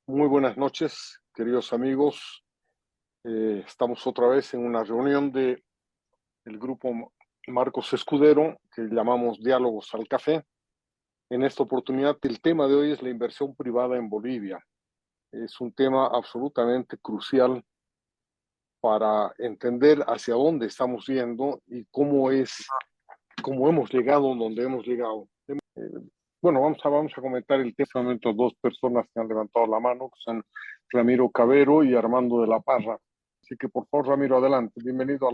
Muy buenas noches, queridos amigos. Estamos otra vez en una reunión de el grupo Marcos Escudero que llamamos Diálogos al Café. En esta oportunidad, el tema de hoy es la inversión privada en Bolivia. Es un tema absolutamente crucial para entender hacia dónde estamos yendo y cómo hemos llegado donde hemos llegado. Bueno, vamos a comentar el tema. En este momento, dos personas que han levantado la mano, que son Ramiro Cabero y Armando de la Parra. Así que, por favor, Ramiro, adelante. Bienvenido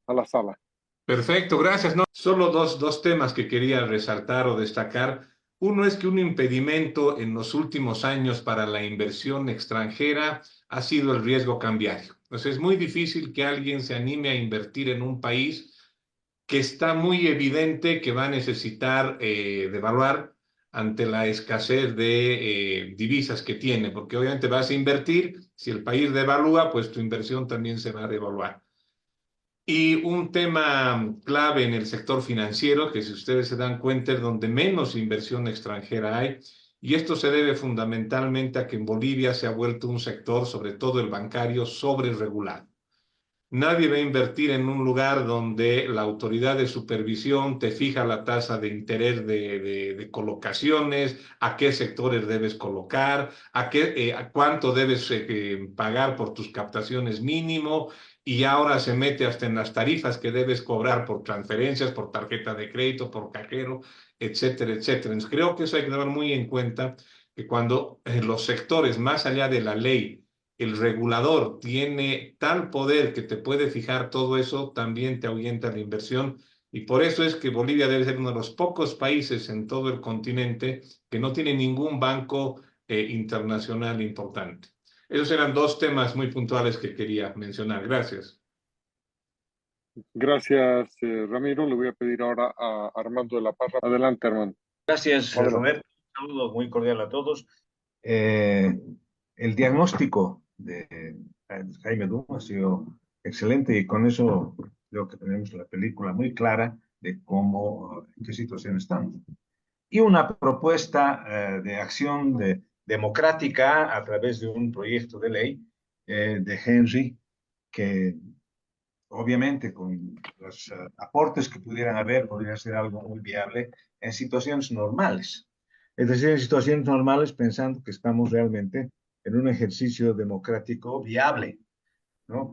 a la sala. Perfecto, gracias. No, solo dos temas que quería resaltar o destacar. Uno es que un impedimento en los últimos años para la inversión extranjera ha sido el riesgo cambiario. Entonces es muy difícil que alguien se anime a invertir en un país que está muy evidente que va a necesitar devaluar ante la escasez de divisas que tiene, porque obviamente vas a invertir, si el país devalúa, pues tu inversión también se va a devaluar. Y un tema clave en el sector financiero, que si ustedes se dan cuenta es donde menos inversión extranjera hay, y esto se debe fundamentalmente a que en Bolivia se ha vuelto un sector, sobre todo el bancario, sobreregulado. Nadie va a invertir en un lugar donde la autoridad de supervisión te fija la tasa de interés de colocaciones, a qué sectores debes colocar, a cuánto debes pagar por tus captaciones mínimo, y ahora se mete hasta en las tarifas que debes cobrar por transferencias, por tarjeta de crédito, por cajero, etcétera, etcétera. Entonces, creo que eso hay que tener muy en cuenta, que cuando los sectores, más allá de la ley, el regulador tiene tal poder que te puede fijar todo eso, también te ahuyenta la inversión. Y por eso es que Bolivia debe ser uno de los pocos países en todo el continente que no tiene ningún banco internacional importante. Esos eran dos temas muy puntuales que quería mencionar. Gracias. Gracias, Ramiro. Le voy a pedir ahora a Armando de la Parra. Adelante, Armando. Gracias, Adelante. Roberto. Un saludo muy cordial a todos. Eh, el diagnóstico de Jaime Dumo ha sido excelente y con eso creo que tenemos la película muy clara de cómo, en qué situación estamos. Y una propuesta de acción democrática a través de un proyecto de ley de Henry que obviamente con los aportes que pudieran haber, podría ser algo muy viable en situaciones normales. Es decir, en situaciones normales pensando que estamos realmente en un ejercicio democrático viable, ¿no?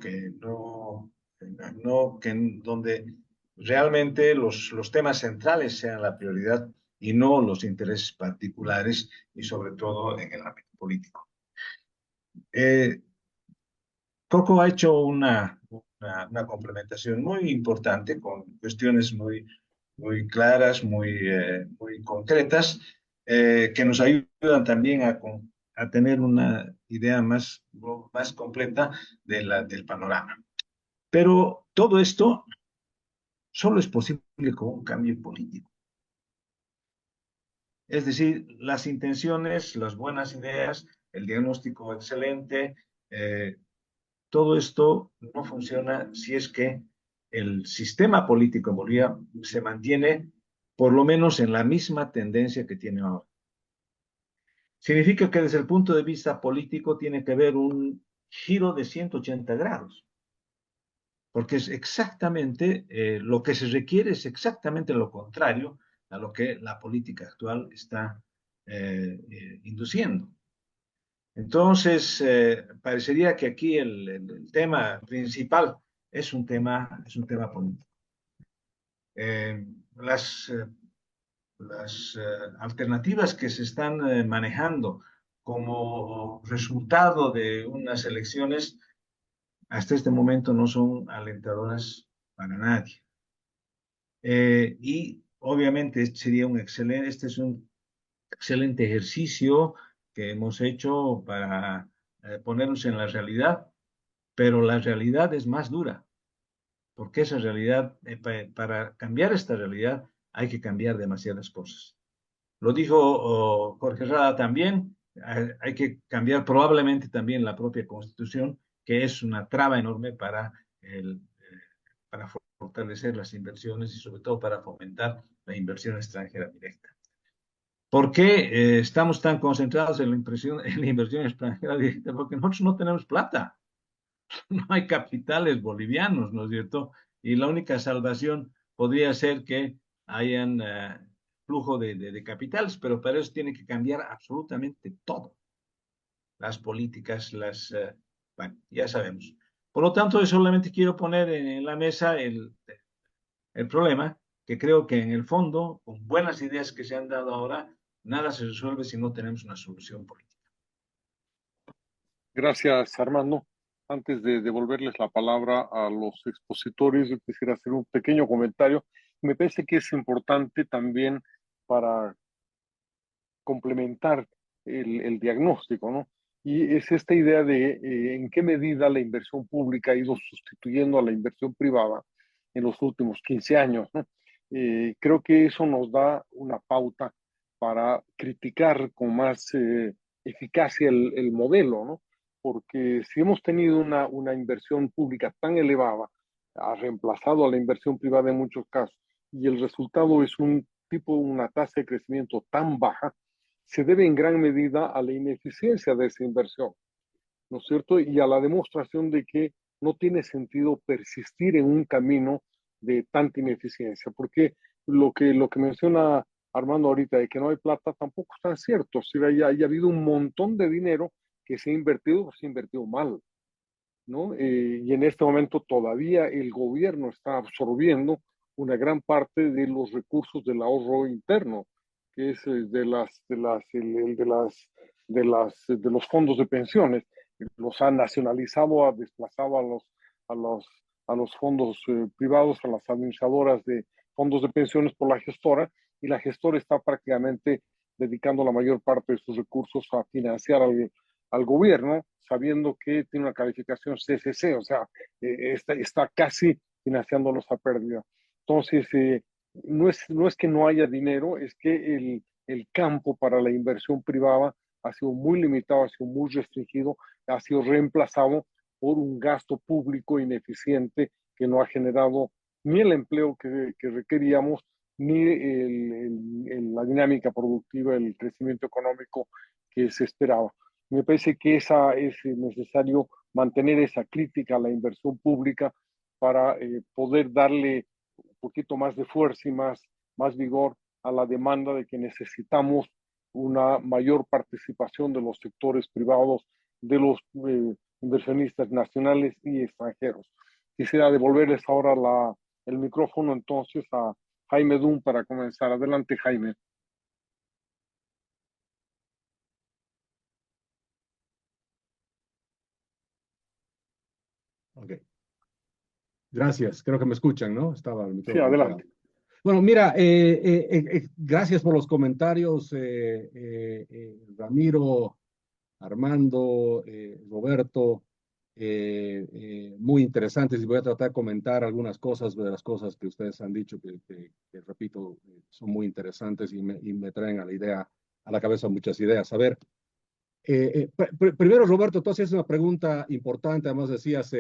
Donde realmente los temas centrales sean la prioridad y no los intereses particulares y sobre todo en el ámbito político. Eh, Coco ha hecho una complementación muy importante con cuestiones muy claras, muy concretas, que nos ayudan también a tener una idea más completa del panorama. Pero todo esto solo es posible con un cambio político. Es decir, las intenciones, las buenas ideas, el diagnóstico excelente, eh, todo esto no funciona si es que el sistema político en Bolivia se mantiene por lo menos en la misma tendencia que tiene ahora. Significa que desde el punto de vista político tiene que haber un giro de 180 grados, porque es exactamente lo que se requiere, es exactamente lo contrario a lo que la política actual está induciendo. Entonces, parecería que aquí el tema principal es un tema político. Eh, las alternativas que se están manejando como resultado de unas elecciones hasta este momento no son alentadoras para nadie. Y obviamente este es un excelente ejercicio que hemos hecho para ponernos en la realidad, pero la realidad es más dura, porque esa realidad, para cambiar esta realidad, hay que cambiar demasiadas cosas. Lo dijo Jorge Rada también, hay que cambiar probablemente también la propia Constitución, que es una traba enorme para fortalecer las inversiones y sobre todo para fomentar la inversión extranjera directa. ¿Por qué estamos tan concentrados en en la inversión extranjera directa? Porque nosotros no tenemos plata, no hay capitales bolivianos, ¿no es cierto? Y la única salvación podría ser que hayan flujo de capitales, pero para eso tiene que cambiar absolutamente todo, las políticas, bueno, ya sabemos. Por lo tanto, yo solamente quiero poner en la mesa el problema, que creo que en el fondo, con buenas ideas que se han dado ahora, nada se resuelve si no tenemos una solución política. Gracias, Armando. Antes de devolverles la palabra a los expositores, yo quisiera hacer un pequeño comentario. Me parece que es importante también para complementar el diagnóstico, ¿no? Y es esta idea de en qué medida la inversión pública ha ido sustituyendo a la inversión privada en los últimos 15 años, ¿no? Creo que eso nos da una pauta para criticar con más eficacia el modelo, ¿no? Porque si hemos tenido una inversión pública tan elevada, ha reemplazado a la inversión privada en muchos casos, y el resultado es una tasa de crecimiento tan baja, se debe en gran medida a la ineficiencia de esa inversión, ¿no es cierto? Y a la demostración de que no tiene sentido persistir en un camino de tanta ineficiencia, porque lo que menciona Armando ahorita de que no hay plata tampoco es tan cierto. Si haya habido un montón de dinero que se ha invertido, pues se ha invertido mal, ¿no? Y en este momento todavía el gobierno está absorbiendo una gran parte de los recursos del ahorro interno, que es de los fondos de pensiones. Los ha nacionalizado, ha desplazado a los, a los fondos privados, a las administradoras de fondos de pensiones por la gestora, y la gestora está prácticamente dedicando la mayor parte de sus recursos a financiar al gobierno, sabiendo que tiene una calificación CCC, o sea, está casi financiándolos a pérdida. Entonces, no es que no haya dinero, es que el campo para la inversión privada ha sido muy limitado, ha sido muy restringido, ha sido reemplazado por un gasto público ineficiente que no ha generado ni el empleo que requeríamos, ni la dinámica productiva, el crecimiento económico que se esperaba. Me parece que es necesario mantener esa crítica a la inversión pública para poder darle un poquito más de fuerza y más vigor a la demanda de que necesitamos una mayor participación de los sectores privados, de los inversionistas nacionales y extranjeros. Quisiera devolverles ahora el micrófono entonces a Jaime Dunn para comenzar. Adelante, Jaime. Ok, gracias. Creo que me escuchan, ¿no? Estaba el Sí, micrófono adelante. apagado. Bueno, mira, gracias por los comentarios, Ramiro, Armando, Roberto, muy interesantes, y voy a tratar de comentar algunas cosas de las cosas que ustedes han dicho que repito, son muy interesantes y me traen a la cabeza muchas ideas. A ver, primero, Roberto, tú hacías una pregunta importante, además decías,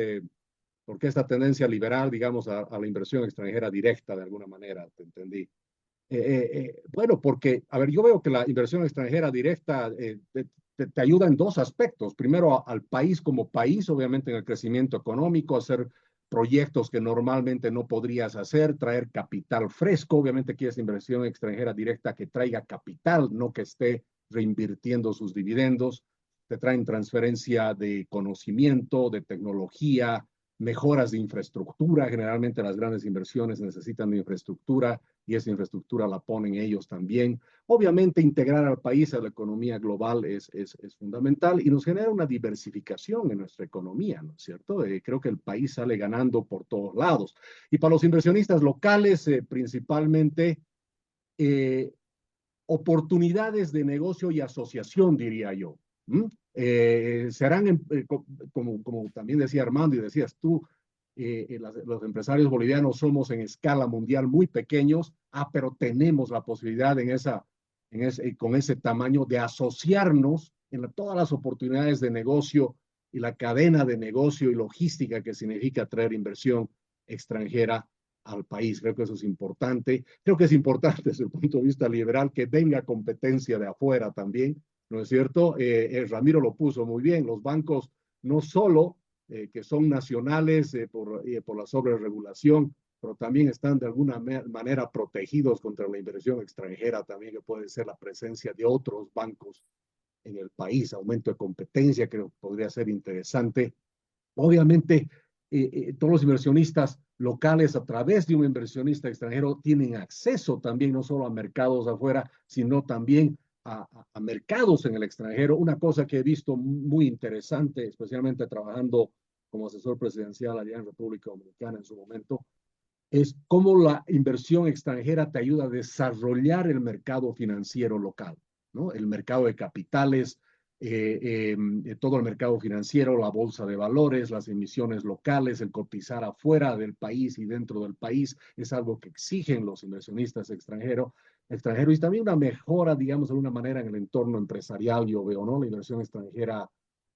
¿por qué esta tendencia liberal, digamos, a la inversión extranjera directa de alguna manera? Te entendí. Bueno, porque, a ver, yo veo que la inversión extranjera directa te ayuda en dos aspectos. Primero, al país como país, obviamente en el crecimiento económico, hacer proyectos que normalmente no podrías hacer, traer capital fresco. Obviamente quieres inversión extranjera directa que traiga capital, no que esté reinvirtiendo sus dividendos. Te traen transferencia de conocimiento, de tecnología, mejoras de infraestructura. Generalmente las grandes inversiones necesitan de infraestructura y esa infraestructura la ponen ellos también. Obviamente, integrar al país a la economía global es fundamental y nos genera una diversificación en nuestra economía, ¿no es cierto? Creo que el país sale ganando por todos lados. Y para los inversionistas locales, principalmente, eh, oportunidades de negocio y asociación, diría yo. Se harán, como también decía Armando y decías tú, los empresarios bolivianos somos en escala mundial muy pequeños, pero tenemos la posibilidad con ese tamaño de asociarnos en todas las oportunidades de negocio y la cadena de negocio y logística que significa traer inversión extranjera al país. Creo que eso es importante. Creo que es importante desde el punto de vista liberal que venga competencia de afuera también, ¿no es cierto? Ramiro lo puso muy bien, los bancos no solo que son nacionales por la sobreregulación, pero también están de alguna manera protegidos contra la inversión extranjera, también que puede ser la presencia de otros bancos en el país, aumento de competencia, creo que podría ser interesante. Obviamente, todos los inversionistas locales a través de un inversionista extranjero tienen acceso también no solo a mercados afuera, sino también a mercados en el extranjero. Una cosa que he visto muy interesante, especialmente trabajando como asesor presidencial allá en República Dominicana en su momento, es cómo la inversión extranjera te ayuda a desarrollar el mercado financiero local, ¿no? El mercado de capitales, todo el mercado financiero, la bolsa de valores, las emisiones locales, el cotizar afuera del país y dentro del país, es algo que exigen los inversionistas extranjeros y también una mejora, digamos, de alguna manera en el entorno empresarial, yo veo, ¿no? La inversión extranjera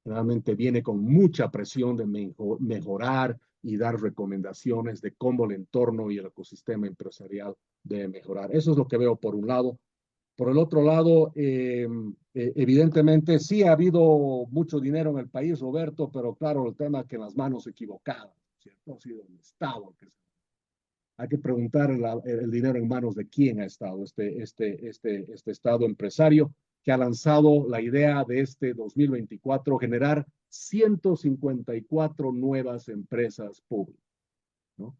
realmente viene con mucha presión de mejorar y dar recomendaciones de cómo el entorno y el ecosistema empresarial debe mejorar. Eso es lo que veo por un lado. Por el otro lado, evidentemente sí ha habido mucho dinero en el país, Roberto, pero claro, el tema es que en las manos equivocadas, ¿cierto? Ha sido el Estado. Hay que preguntar el dinero en manos de quién ha estado este Estado empresario que ha lanzado la idea de este 2024 generar 154 nuevas empresas públicas, ¿no?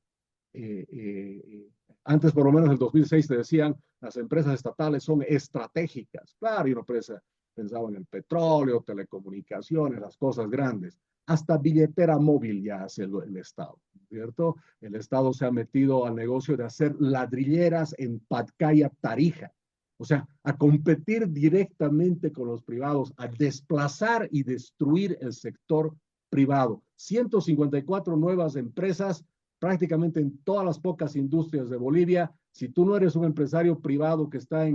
Antes, por lo menos en el 2006, te decían las empresas estatales son estratégicas. Claro, y una empresa pensaba en el petróleo, telecomunicaciones, las cosas grandes. Hasta billetera móvil ya hace el Estado, ¿cierto? El Estado se ha metido al negocio de hacer ladrilleras en Patcaya, Tarija. O sea, a competir directamente con los privados, a desplazar y destruir el sector privado. 154 nuevas empresas prácticamente en todas las pocas industrias de Bolivia. Si tú no eres un empresario privado que está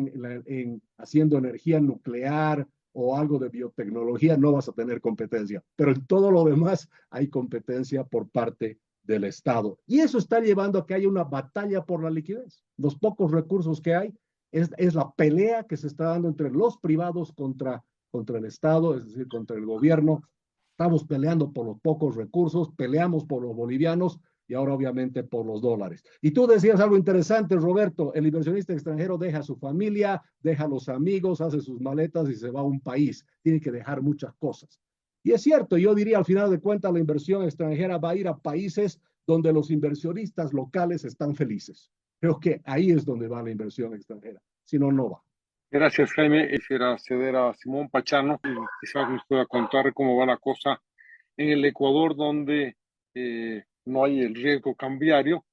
haciendo energía nuclear o algo de biotecnología, no vas a tener competencia. Pero en todo lo demás hay competencia por parte del Estado. Y eso está llevando a que haya una batalla por la liquidez. Los pocos recursos que hay es la pelea que se está dando entre los privados contra el Estado, es decir, contra el gobierno. Estamos peleando por los pocos recursos, peleamos por los bolivianos, y ahora obviamente por los dólares. Y tú decías algo interesante, Roberto, el inversionista extranjero deja a su familia, deja a los amigos, hace sus maletas y se va a un país. Tiene que dejar muchas cosas. Y es cierto, yo diría al final de cuentas la inversión extranjera va a ir a países donde los inversionistas locales están felices. Creo que ahí es donde va la inversión extranjera, si no, no va. Gracias, Jaime. Quisiera ceder a Simón Pachano y quizás nos pueda contar cómo va la cosa en el Ecuador, donde no hay el riesgo cambiario,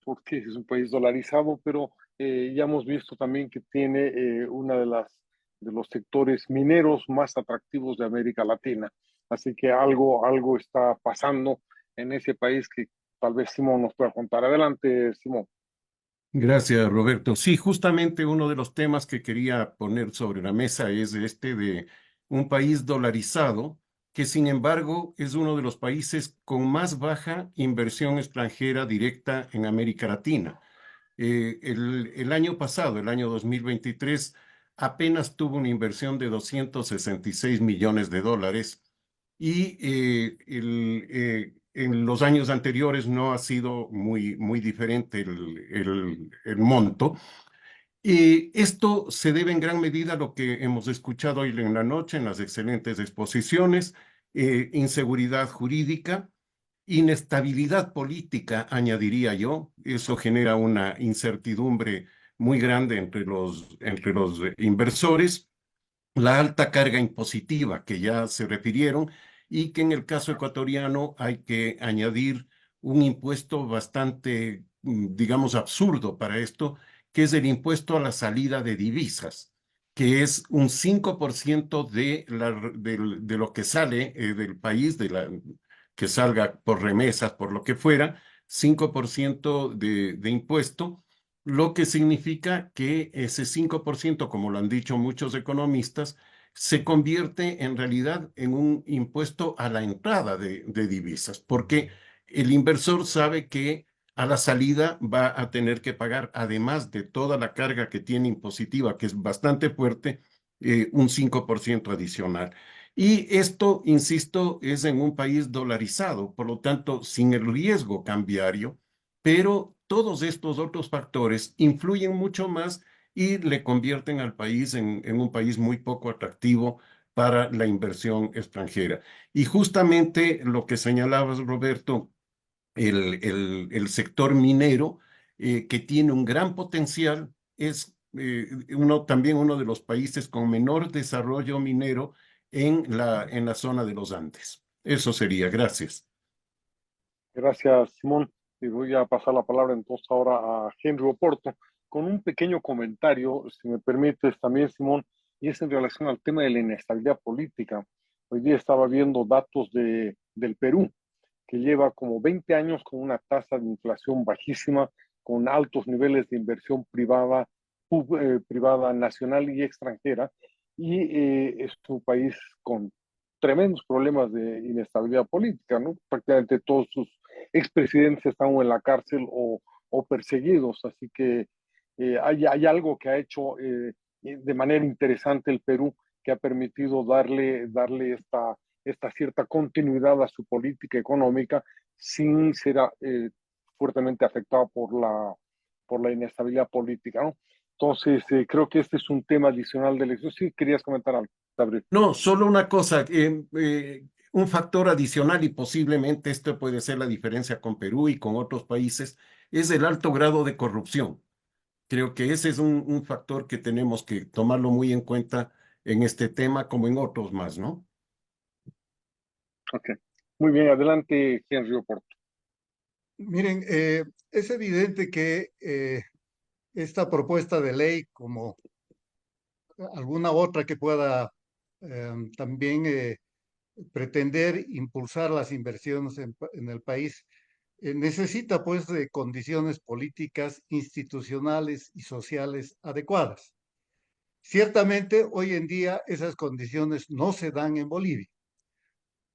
porque es un país dolarizado, pero ya hemos visto también que tiene una de los sectores mineros más atractivos de América Latina. Así que algo está pasando en ese país que tal vez Simón nos pueda contar. Adelante, Simón. Gracias, Roberto. Sí, justamente uno de los temas que quería poner sobre la mesa es este de un país dolarizado, que sin embargo es uno de los países con más baja inversión extranjera directa en América Latina. El año pasado, el año 2023, apenas tuvo una inversión de 266 millones de dólares y en los años anteriores no ha sido muy diferente el monto. Y esto se debe en gran medida a lo que hemos escuchado hoy en la noche en las excelentes exposiciones, inseguridad jurídica, inestabilidad política, añadiría yo. Eso genera una incertidumbre muy grande entre los inversores, la alta carga impositiva que ya se refirieron y que en el caso ecuatoriano hay que añadir un impuesto bastante, digamos, absurdo para esto, que es el impuesto a la salida de divisas, que es un 5% de lo que sale del país, que salga por remesas, por lo que fuera, 5% de impuesto, lo que significa que ese 5%, como lo han dicho muchos economistas, se convierte en realidad en un impuesto a la entrada de divisas, porque el inversor sabe que a la salida va a tener que pagar, además de toda la carga que tiene impositiva, que es bastante fuerte, un 5% adicional. Y esto, insisto, es en un país dolarizado, por lo tanto, sin el riesgo cambiario, pero todos estos otros factores influyen mucho más y le convierten al país en un país muy poco atractivo para la inversión extranjera. Y justamente lo que señalabas, Roberto, el sector minero, que tiene un gran potencial, es también uno de los países con menor desarrollo minero en la zona de los Andes. Eso sería, gracias. Gracias, Simón. Y voy a pasar la palabra entonces ahora a Henry Oporto con un pequeño comentario, si me permites también, Simón, y es en relación al tema de la inestabilidad política. Hoy día estaba viendo datos del Perú, que lleva como 20 años con una tasa de inflación bajísima, con altos niveles de inversión privada, privada nacional y extranjera, y es un país con tremendos problemas de inestabilidad política, ¿no? Prácticamente todos sus expresidentes están o en la cárcel o perseguidos, así que hay algo que ha hecho de manera interesante el Perú, que ha permitido darle esta cierta continuidad a su política económica sin ser fuertemente afectado por la inestabilidad política, ¿no? Entonces, creo que este es un tema adicional de elección. Sí, querías comentar algo, Gabriel. No, solo una cosa, un factor adicional y posiblemente esto puede ser la diferencia con Perú y con otros países, es el alto grado de corrupción. Creo que ese es un factor que tenemos que tomarlo muy en cuenta en este tema como en otros más, ¿no? Ok. Muy bien, adelante, Henry Oporto. Miren, es evidente que esta propuesta de ley, como alguna otra que pueda también pretender impulsar las inversiones en el país, necesita pues de condiciones políticas, institucionales y sociales adecuadas. Ciertamente, hoy en día esas condiciones no se dan en Bolivia.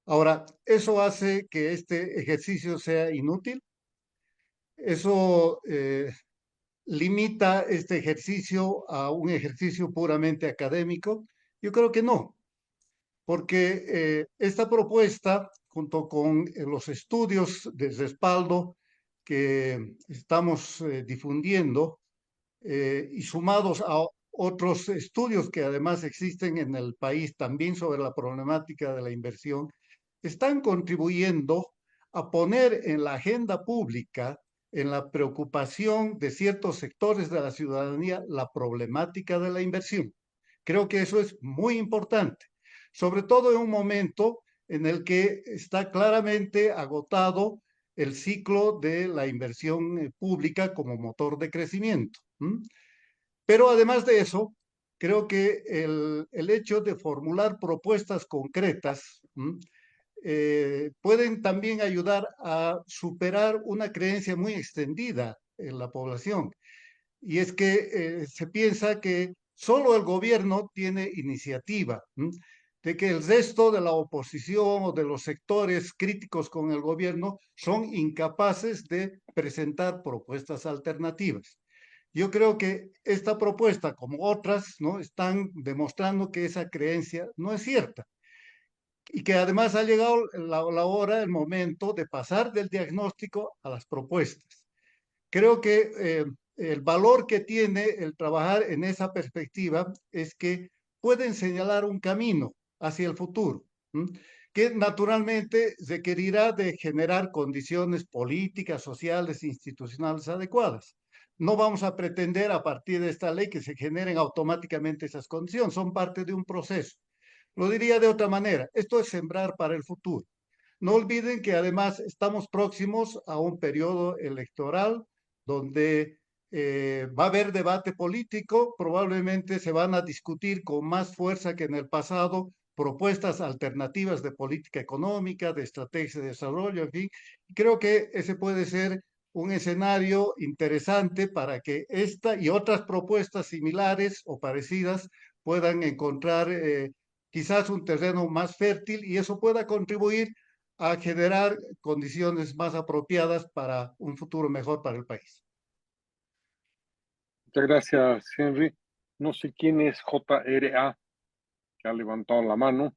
Ahora, ¿eso hace que este ejercicio sea inútil? Eso limita este ejercicio a un ejercicio puramente académico. Yo creo que no, porque esta propuesta, junto con los estudios de respaldo que estamos difundiendo y sumados a otros estudios que además existen en el país también sobre la problemática de la inversión, están contribuyendo a poner en la agenda pública, en la preocupación de ciertos sectores de la ciudadanía, la problemática de la inversión. Creo que eso es muy importante, sobre todo en un momento en el que está claramente agotado el ciclo de la inversión pública como motor de crecimiento. Pero además de eso, creo que el hecho de formular propuestas concretas pueden también ayudar a superar una creencia muy extendida en la población. Y es que se piensa que solo el gobierno tiene iniciativa, de que el resto de la oposición o de los sectores críticos con el gobierno son incapaces de presentar propuestas alternativas. Yo creo que esta propuesta, como otras, ¿no?, están demostrando que esa creencia no es cierta y que además ha llegado la hora, el momento de pasar del diagnóstico a las propuestas. Creo que el valor que tiene el trabajar en esa perspectiva es que pueden señalar un camino hacia el futuro, que naturalmente requerirá de generar condiciones políticas, sociales, institucionales adecuadas. No vamos a pretender a partir de esta ley que se generen automáticamente esas condiciones, son parte de un proceso. Lo diría de otra manera, esto es sembrar para el futuro. No olviden que además estamos próximos a un periodo electoral donde va a haber debate político, probablemente se van a discutir con más fuerza que en el pasado propuestas alternativas de política económica, de estrategia de desarrollo, en fin. Creo que ese puede ser un escenario interesante para que esta y otras propuestas similares o parecidas puedan encontrar quizás un terreno más fértil y eso pueda contribuir a generar condiciones más apropiadas para un futuro mejor para el país. Muchas gracias, Henry. No sé quién es JRA, que ha levantado la mano.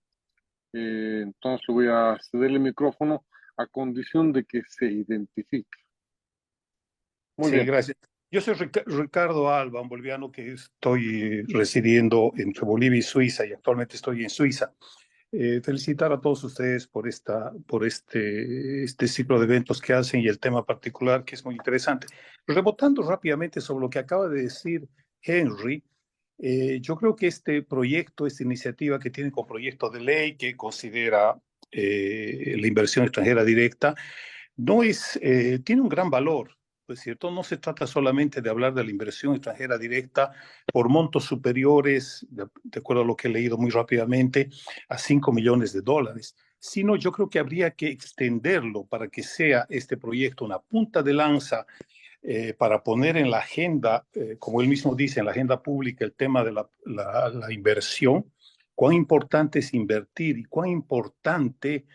Entonces le voy a ceder el micrófono a condición de que se identifique. Muy Sí, bien. gracias. Yo soy Ricardo Alba, un boliviano que estoy residiendo entre Bolivia y Suiza y actualmente estoy en Suiza. Felicitar a todos ustedes por este ciclo de eventos que hacen y el tema particular que es muy interesante. Rebotando rápidamente sobre lo que acaba de decir Henry, yo creo que este proyecto, esta iniciativa que tiene como proyecto de ley que considera la inversión extranjera directa, tiene un gran valor, pues cierto, no se trata solamente de hablar de la inversión extranjera directa por montos superiores, de acuerdo a lo que he leído muy rápidamente, a $5 millones, sino yo creo que habría que extenderlo para que sea este proyecto una punta de lanza para poner en la agenda, como él mismo dice, en la agenda pública el tema de la inversión, cuán importante es invertir y cuán importante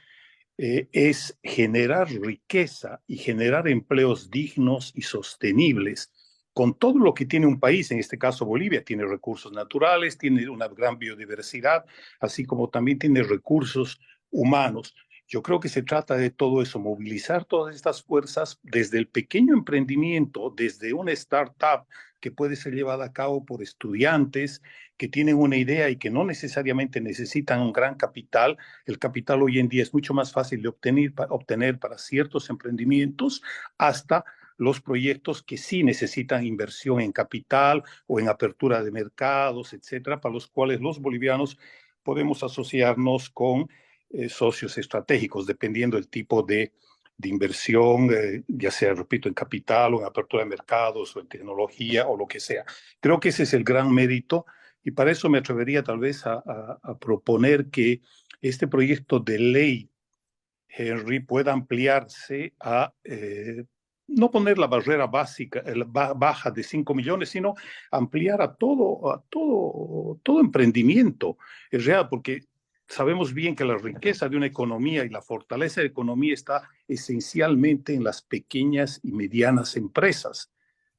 es generar riqueza y generar empleos dignos y sostenibles con todo lo que tiene un país, en este caso Bolivia, tiene recursos naturales, tiene una gran biodiversidad, así como también tiene recursos humanos. Yo creo que se trata de todo eso, movilizar todas estas fuerzas desde el pequeño emprendimiento, desde una startup que puede ser llevada a cabo por estudiantes que tienen una idea y que no necesariamente necesitan un gran capital. El capital hoy en día es mucho más fácil de obtener para ciertos emprendimientos hasta los proyectos que sí necesitan inversión en capital o en apertura de mercados, etcétera, para los cuales los bolivianos podemos asociarnos con socios estratégicos, dependiendo del tipo de inversión, ya sea, repito, en capital o en apertura de mercados o en tecnología o lo que sea. Creo que ese es el gran mérito y para eso me atrevería tal vez a proponer que este proyecto de ley, Henry, pueda ampliarse a no poner la barrera básica, baja de 5 millones, sino ampliar a todo emprendimiento. Es real, porque sabemos bien que la riqueza de una economía y la fortaleza de la economía está esencialmente en las pequeñas y medianas empresas.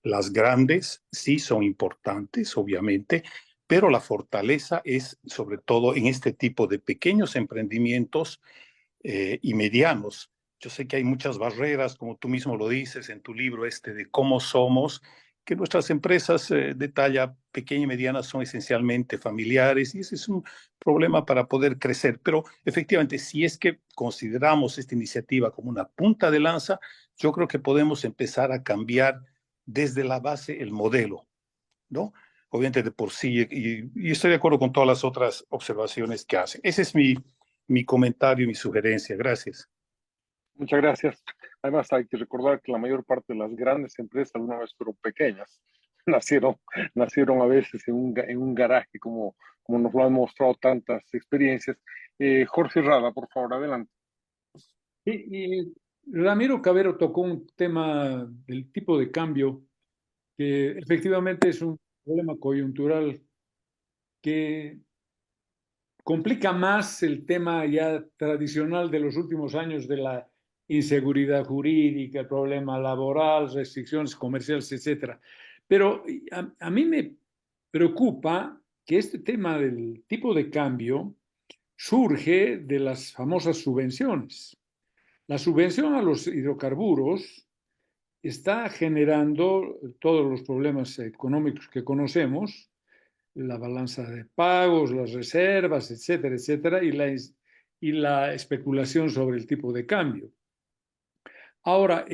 Las grandes sí son importantes, obviamente, pero la fortaleza es sobre todo en este tipo de pequeños emprendimientos y medianos. Yo sé que hay muchas barreras, como tú mismo lo dices en tu libro de cómo somos, que nuestras empresas de talla pequeña y mediana son esencialmente familiares y ese es un problema para poder crecer. Pero efectivamente, si es que consideramos esta iniciativa como una punta de lanza, yo creo que podemos empezar a cambiar desde la base el modelo, ¿no? Obviamente de por sí, y estoy de acuerdo con todas las otras observaciones que hacen. Ese es mi comentario y mi sugerencia. Gracias. Muchas gracias. Además, hay que recordar que la mayor parte de las grandes empresas alguna vez fueron pequeñas. Nacieron a veces en un garaje, como nos lo han mostrado tantas experiencias. Jorge Rada, por favor, adelante. Y Ramiro Cabero tocó un tema del tipo de cambio que efectivamente es un problema coyuntural que complica más el tema ya tradicional de los últimos años de la inseguridad jurídica, el problema laboral, restricciones comerciales, etcétera. Pero a mí me preocupa que este tema del tipo de cambio surge de las famosas subvenciones. La subvención a los hidrocarburos está generando todos los problemas económicos que conocemos, la balanza de pagos, las reservas, etcétera, etcétera, y la especulación sobre el tipo de cambio. Ahora,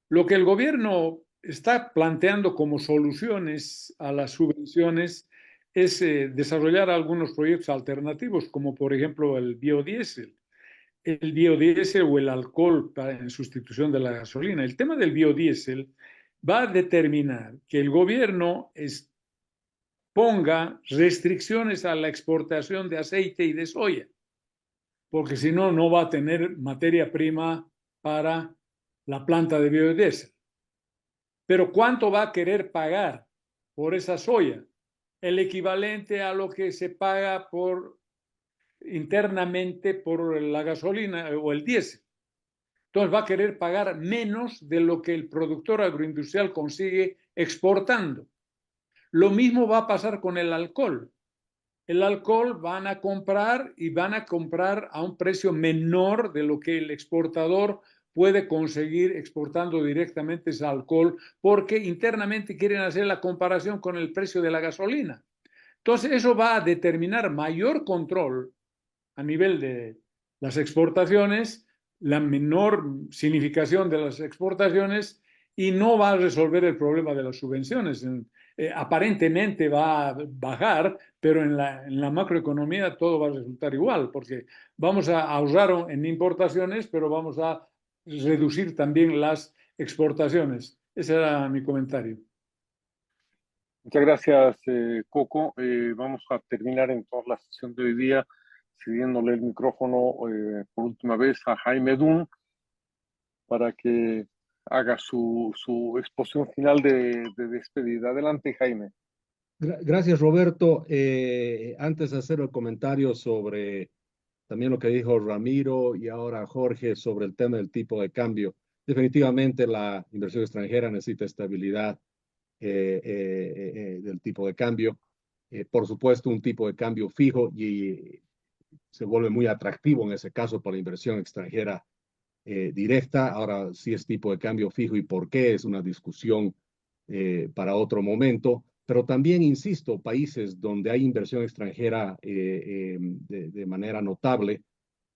lo que el gobierno está planteando como soluciones a las subvenciones es desarrollar algunos proyectos alternativos, como por ejemplo el biodiesel o el alcohol en sustitución de la gasolina. El tema del biodiesel va a determinar que el gobierno ponga restricciones a la exportación de aceite y de soya, porque si no, no va a tener materia prima para la planta de biodiesel. Pero ¿cuánto va a querer pagar por esa soya? El equivalente a lo que se paga por internamente por la gasolina o el diésel. Entonces va a querer pagar menos de lo que el productor agroindustrial consigue exportando. Lo mismo va a pasar con el alcohol. El alcohol van a comprar a un precio menor de lo que el exportador puede conseguir exportando directamente ese alcohol, porque internamente quieren hacer la comparación con el precio de la gasolina. Entonces, eso va a determinar mayor control a nivel de las exportaciones, la menor significación de las exportaciones y no va a resolver el problema de las subvenciones. Aparentemente va a bajar, pero en la macroeconomía todo va a resultar igual, porque vamos a ahorrar en importaciones, pero vamos a reducir también las exportaciones. Ese era mi comentario. Muchas gracias, Coco. Vamos a terminar entonces la sesión de hoy día cediéndole el micrófono por última vez a Jaime Dunn para que haga su exposición final de despedida. Adelante, Jaime. Gracias, Roberto. Antes de hacer el comentario sobre también lo que dijo Ramiro y ahora Jorge sobre el tema del tipo de cambio, definitivamente la inversión extranjera necesita estabilidad del tipo de cambio. Por supuesto, un tipo de cambio fijo y se vuelve muy atractivo en ese caso para la inversión extranjera directa. Ahora, si es tipo de cambio fijo y por qué es una discusión para otro momento. Pero también, insisto, países donde hay inversión extranjera de manera notable,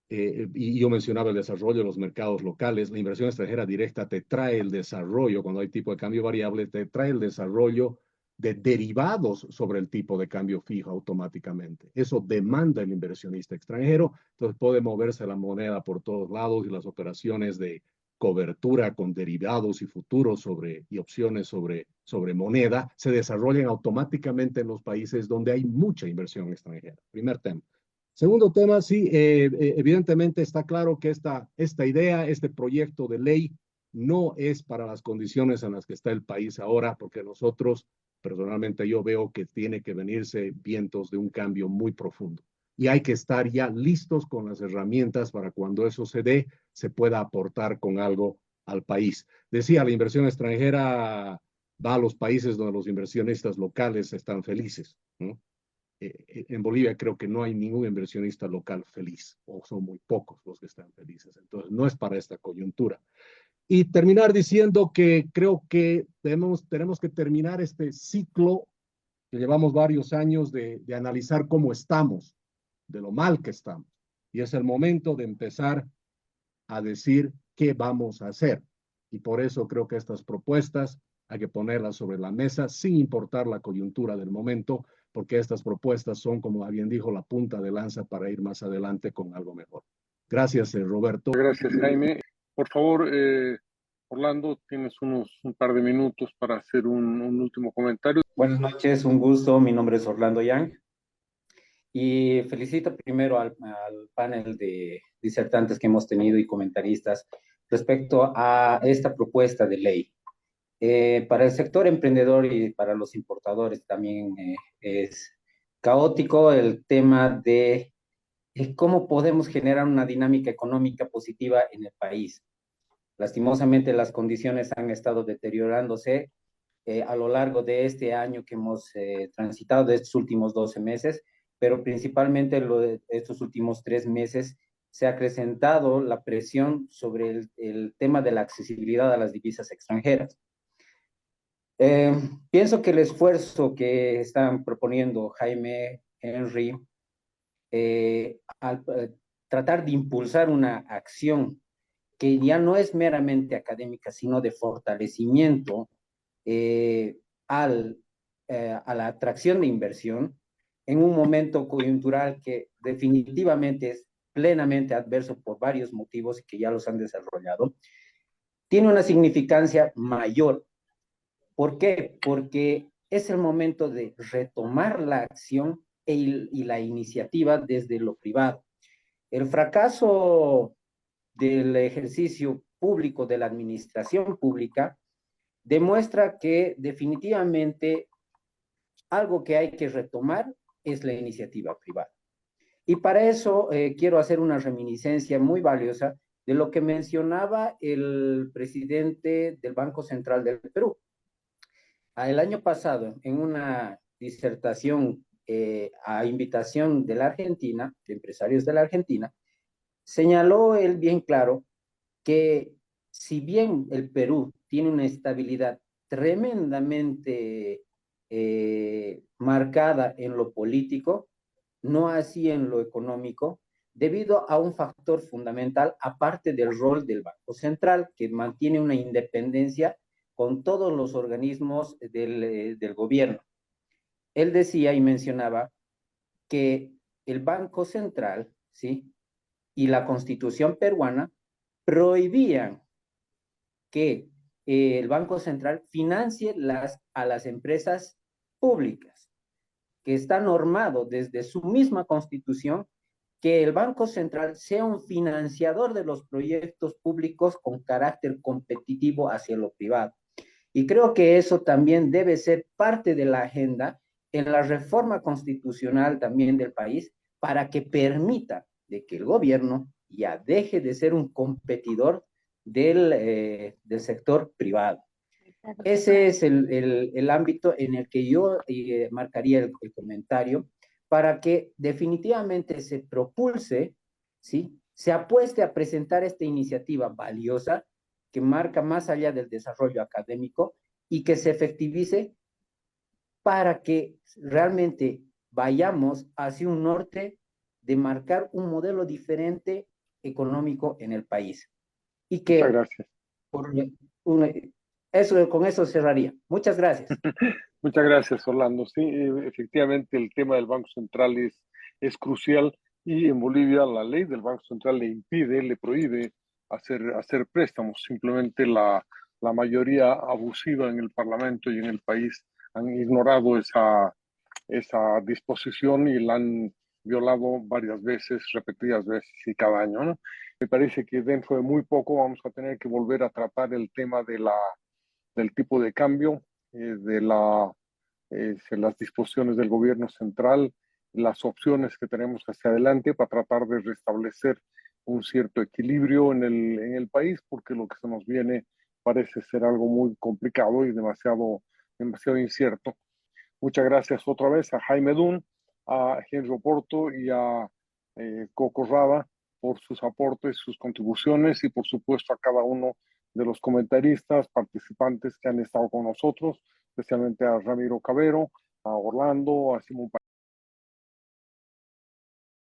y yo mencionaba el desarrollo de los mercados locales, la inversión extranjera directa te trae el desarrollo, cuando hay tipo de cambio variable, te trae el desarrollo de derivados sobre el tipo de cambio fijo automáticamente. Eso demanda el inversionista extranjero, entonces puede moverse la moneda por todos lados y las operaciones de cobertura con derivados y futuros y opciones sobre moneda se desarrollan automáticamente en los países donde hay mucha inversión extranjera. Primer tema. Segundo tema, sí, evidentemente está claro que esta idea, este proyecto de ley no es para las condiciones en las que está el país ahora, porque nosotros, personalmente yo veo que tiene que venirse vientos de un cambio muy profundo. Y hay que estar ya listos con las herramientas para cuando eso se dé, se pueda aportar con algo al país. Decía, la inversión extranjera va a los países donde los inversionistas locales están felices, ¿no? En Bolivia creo que no hay ningún inversionista local feliz, o son muy pocos los que están felices. Entonces, no es para esta coyuntura. Y terminar diciendo que creo que tenemos que terminar este ciclo que llevamos varios años de analizar cómo estamos, de lo mal que estamos. Y es el momento de empezar a decir qué vamos a hacer. Y por eso creo que estas propuestas hay que ponerlas sobre la mesa sin importar la coyuntura del momento, porque estas propuestas son, como bien dijo, la punta de lanza para ir más adelante con algo mejor. Gracias, Roberto. Gracias, Jaime. Por favor, Orlando, tienes un par de minutos para hacer un último comentario. Buenas noches, un gusto. Mi nombre es Orlando Yang. Y felicito primero al panel de disertantes que hemos tenido y comentaristas respecto a esta propuesta de ley. Para el sector emprendedor y para los importadores también es caótico el tema de cómo podemos generar una dinámica económica positiva en el país. Lastimosamente las condiciones han estado deteriorándose a lo largo de este año que hemos transitado, de estos últimos 12 meses, pero principalmente de estos últimos 3 meses se ha acrecentado la presión sobre el tema de la accesibilidad a las divisas extranjeras. Pienso que el esfuerzo que están proponiendo Jaime, Henry, al tratar de impulsar una acción que ya no es meramente académica, sino de fortalecimiento a la atracción de inversión en un momento coyuntural que definitivamente es plenamente adverso por varios motivos que ya los han desarrollado, tiene una significancia mayor. ¿Por qué? Porque es el momento de retomar la acción y la iniciativa desde lo privado. El fracaso del ejercicio público, de la administración pública, demuestra que definitivamente algo que hay que retomar es la iniciativa privada. Y para eso quiero hacer una reminiscencia muy valiosa de lo que mencionaba el presidente del Banco Central del Perú. El año pasado, en una disertación a invitación de la Argentina, de empresarios de la Argentina, señaló él bien claro que si bien el Perú tiene una estabilidad tremendamente marcada en lo político, no así en lo económico, debido a un factor fundamental, aparte del rol del Banco Central, que mantiene una independencia con todos los organismos del gobierno. Él decía y mencionaba que el Banco Central, ¿sí?, y la Constitución peruana prohibían que el Banco Central financie a las empresas públicas, que está normado desde su misma Constitución que el Banco Central sea un financiador de los proyectos públicos con carácter competitivo hacia lo privado. Y creo que eso también debe ser parte de la agenda en la reforma constitucional también del país para que permita de que el gobierno ya deje de ser un competidor del sector privado. Ese es el ámbito en el que yo marcaría el comentario para que definitivamente se propulse, ¿sí?, se apueste a presentar esta iniciativa valiosa que marca más allá del desarrollo académico y que se efectivice para que realmente vayamos hacia un norte de marcar un modelo diferente económico en el país. Y Muchas que gracias. con eso cerraría. Muchas gracias. Muchas gracias, Orlando. Sí, efectivamente el tema del Banco Central es crucial y en Bolivia la ley del Banco Central le impide, le prohíbe hacer préstamos. Simplemente la mayoría abusiva en el Parlamento y en el país han ignorado esa disposición y la han violado varias veces, repetidas veces y cada año, ¿no? Me parece que dentro de muy poco vamos a tener que volver a tratar el tema del tipo de cambio, de las disposiciones del gobierno central, las opciones que tenemos hacia adelante para tratar de restablecer un cierto equilibrio en el país, porque lo que se nos viene parece ser algo muy complicado y demasiado incierto. Muchas gracias otra vez a Jaime Dun, a Henry Oporto y a Coco Rada por sus aportes, sus contribuciones y por supuesto a cada uno de los comentaristas, participantes que han estado con nosotros, especialmente a Ramiro Cabero, a Orlando, a Simón